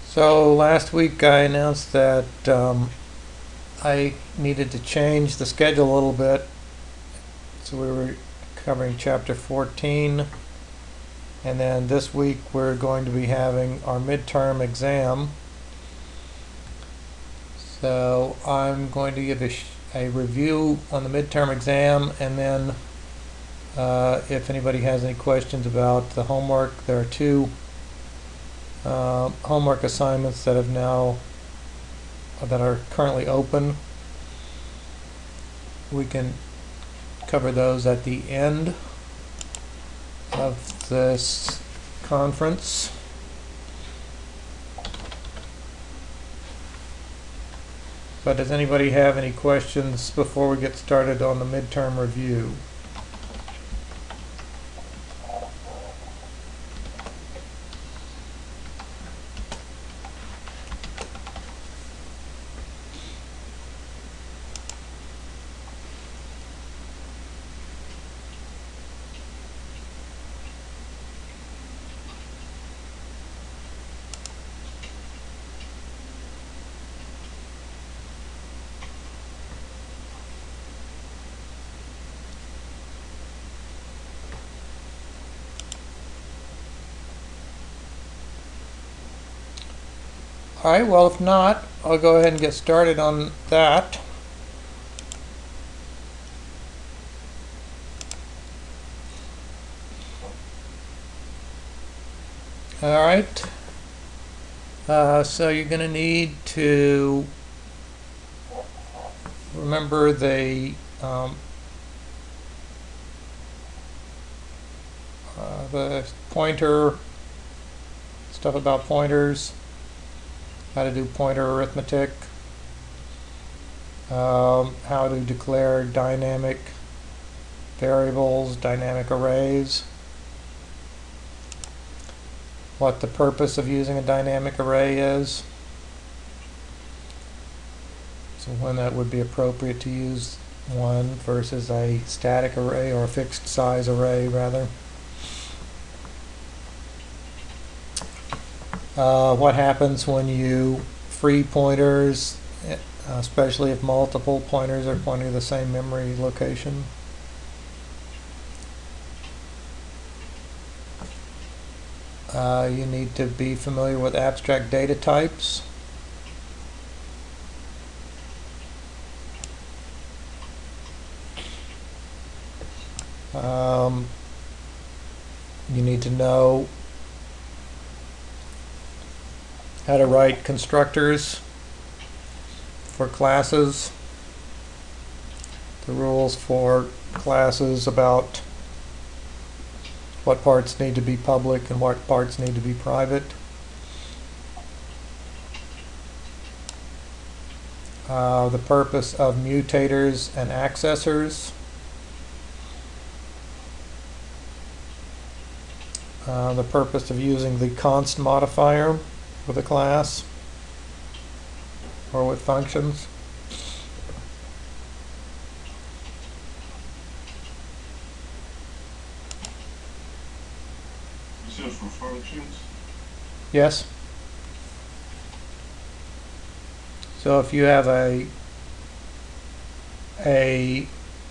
So last week I announced that I needed to change the schedule a little bit. So we were covering chapter 14, and then this week we're going to be having our midterm exam. So I'm going to give a review on the midterm exam, and then if anybody has any questions about the homework, there are two homework assignments that are currently open. We can cover those at the end of this conference. But does anybody have any questions before we get started on the midterm review? Alright, well if not, I'll go ahead and get started on that. Alright, so you're going to need to remember the pointer, stuff about pointers, how to do pointer arithmetic, how to declare dynamic variables, dynamic arrays, what the purpose of using a dynamic array is, so when that would be appropriate to use one versus a static array or a fixed size array rather. What happens when you free pointers, especially if multiple pointers are pointing to the same memory location. You need to be familiar with abstract data types. You need to know how to write constructors for classes, the rules for classes about what parts need to be public and what parts need to be private. The purpose of mutators and accessors. The purpose of using the const modifier with a class or with functions. Is this for functions? Yes. So if you have a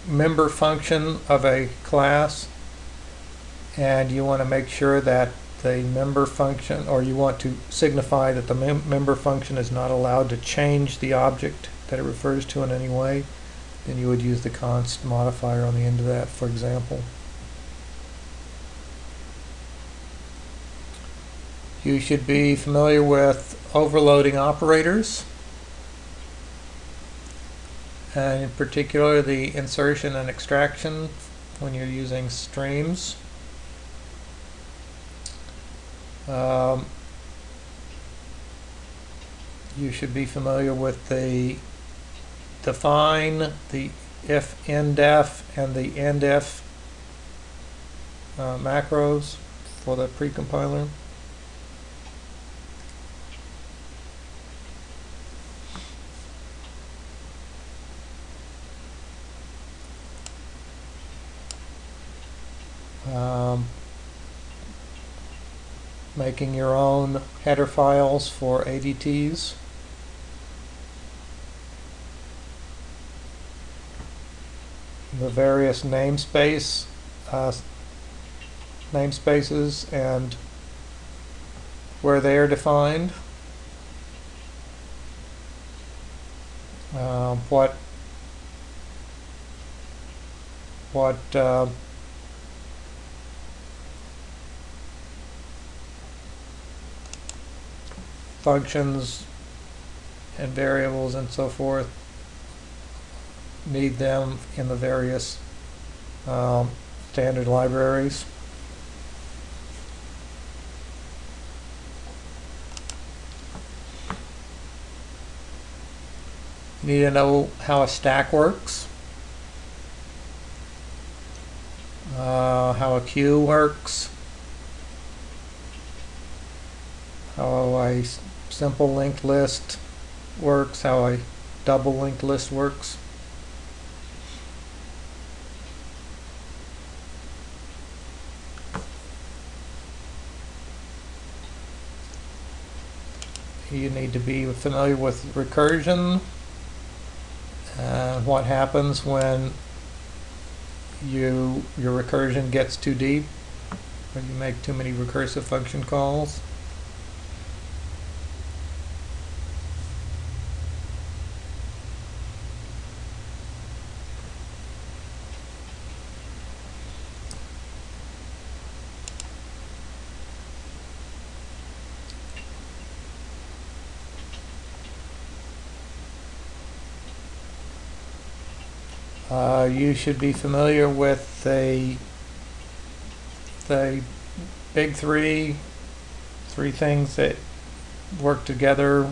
member function of a class and you want to make sure that the member function, or you want to signify that the member function is not allowed to change the object that it refers to in any way, then you would use the const modifier on the end of that, for example. You should be familiar with overloading operators, and in particular the insertion and extraction when you're using streams. You should be familiar with the define, the if indef, and the endif macros for the precompiler. making your own header files for ADTs. The various namespaces and where they are defined. What functions and variables and so forth need them in the various standard libraries. You need to know how a stack works, how a queue works, how a simple linked list works, how a double linked list works. You need to be familiar with recursion, what happens when your recursion gets too deep, when you make too many recursive function calls. You should be familiar with the big three things that work together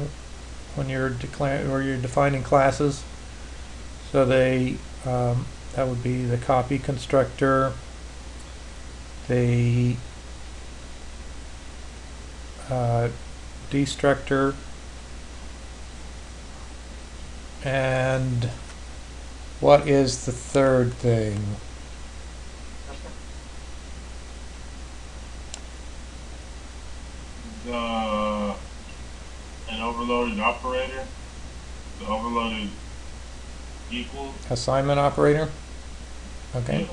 when you're defining classes. So that would be the copy constructor, the destructor, and what is the third thing? An overloaded operator. The overloaded equal. Assignment operator? Okay. Yeah.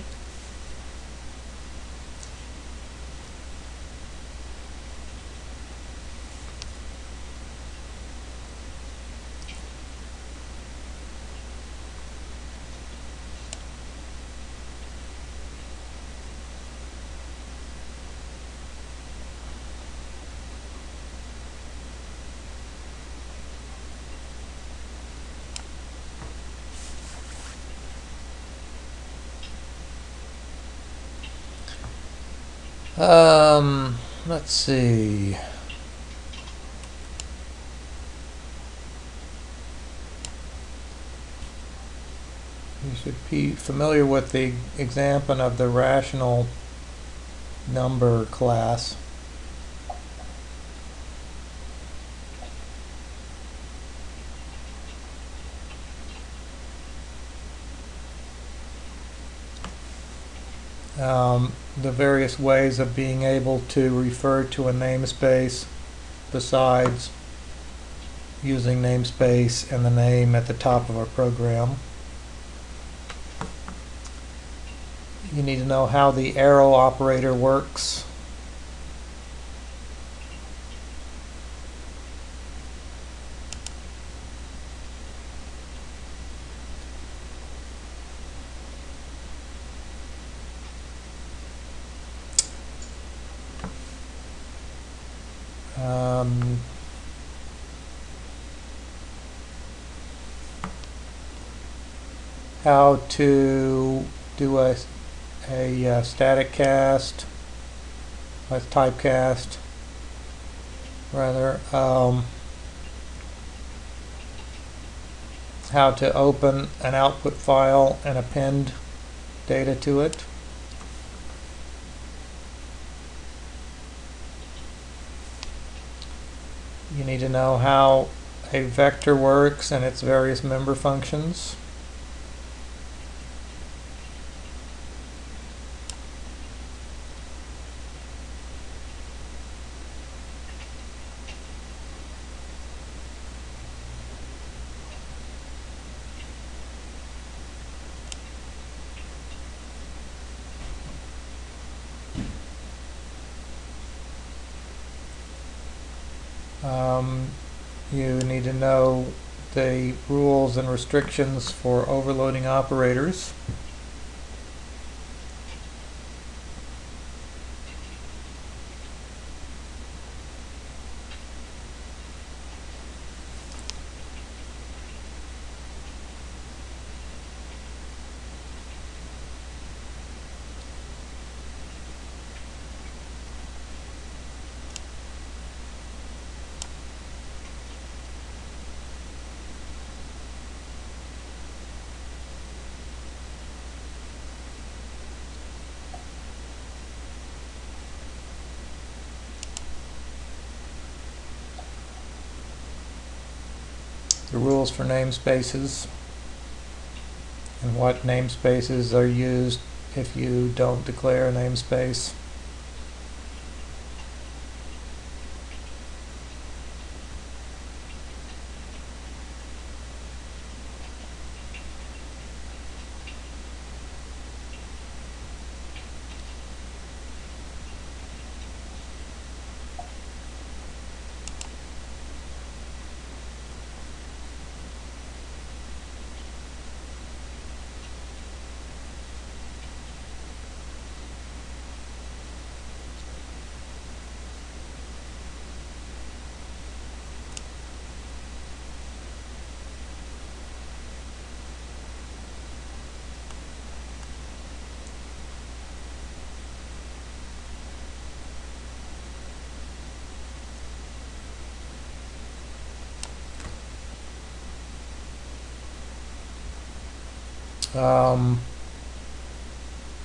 Let's see. You should be familiar with the example of the rational number class. The various ways of being able to refer to a namespace besides using namespace and the name at the top of a program. You need to know how the arrow operator works. How to do a static cast, a typecast, rather. How to open an output file and append data to it. You need to know how a vector works and its various member functions. You need to know the rules and restrictions for overloading operators. The rules for namespaces and what namespaces are used if you don't declare a namespace.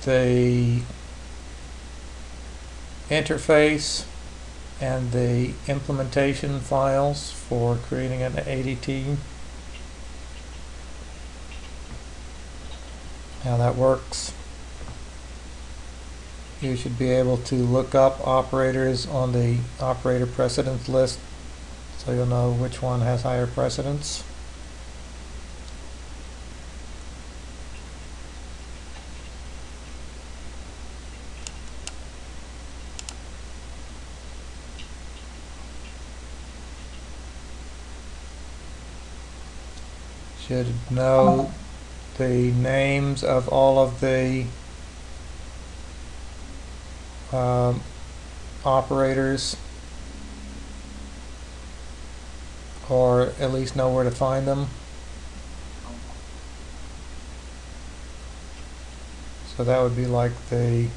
The interface and the implementation files for creating an ADT. How that works. You should be able to look up operators on the operator precedence list so you'll know which one has higher precedence. Should know the names of all of the operators, or at least know where to find them. So that would be like the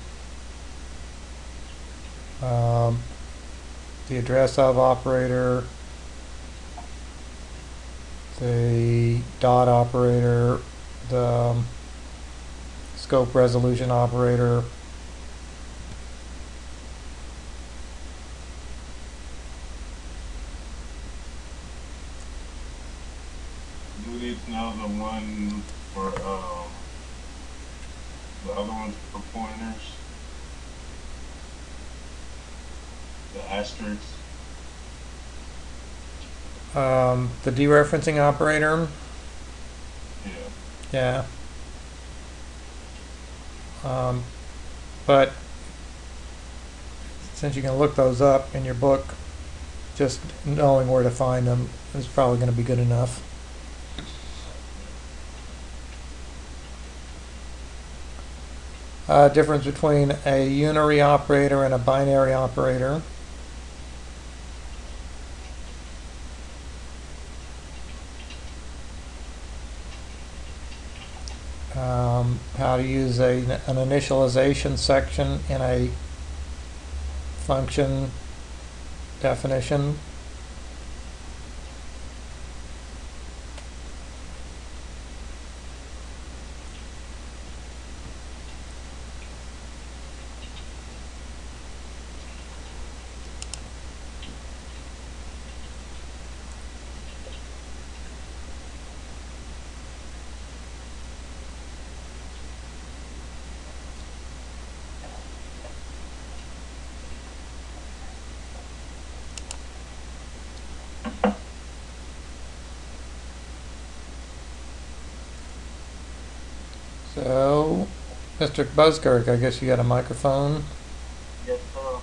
address of operator, the dot operator, the scope resolution operator. Do we need to know the one for the other ones for pointers? The asterisks? The dereferencing operator. Yeah. Yeah. But since you can look those up in your book, just knowing where to find them is probably going to be good enough. Difference between a unary operator and a binary operator. How to use an initialization section in a function definition. So, Mr. Buskirk, I guess you got a microphone. Yes, sir.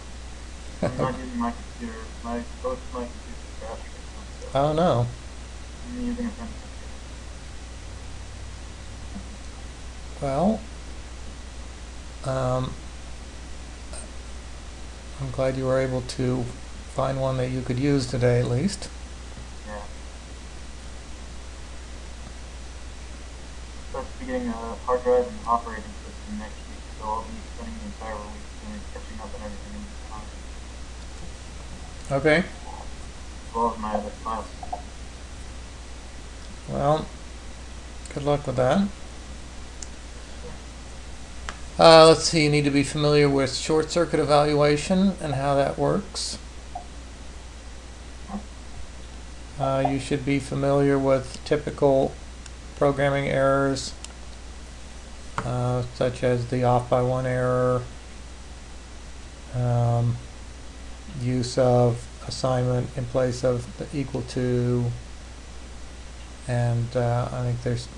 I'm not using my computer. Both my computers crashed right now, so Oh no. I'm using a friend's Well, um, I'm glad you were able to find one that you could use today at least. computer. Yeah. Supposed to be getting a hard drive and operating system next week, so I'll be spending the entire week catching up on everything in time, Okay. as well as my other classes. Well, good luck with that. Sure. Let's see, you need to be familiar with short circuit evaluation and how that works. You should be familiar with typical programming errors, such as the off by one error, use of assignment in place of the equal to, and I think there's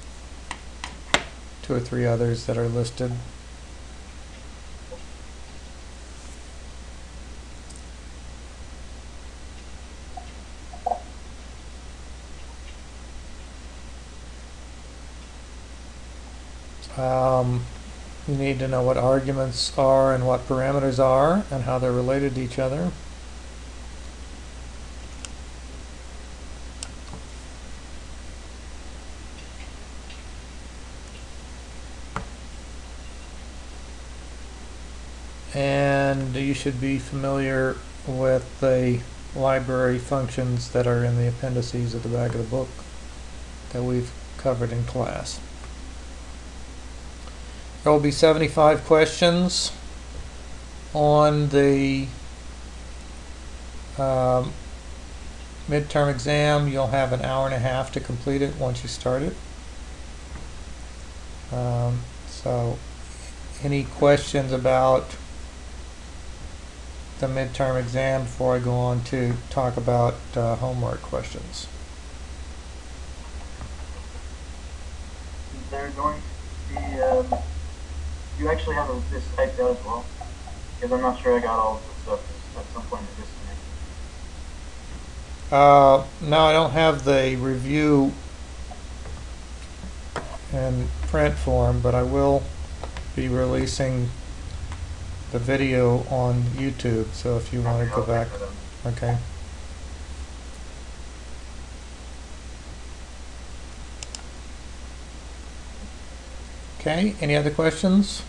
2 or 3 others that are listed. You need to know what arguments are and what parameters are and how they're related to each other. And you should be familiar with the library functions that are in the appendices at the back of the book that we've covered in class. There will be 75 questions on the midterm exam. You'll have an hour and a half to complete it once you start it. So any questions about the midterm exam before I go on to talk about homework questions? Is there going to be, you actually have this typed out as well? Because I'm not sure I got all of the stuff at some point in this semester. No, I don't have the review in print form, but I will be releasing the video on YouTube, so if you want to go back. Okay. Okay, any other questions?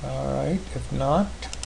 All right, if not,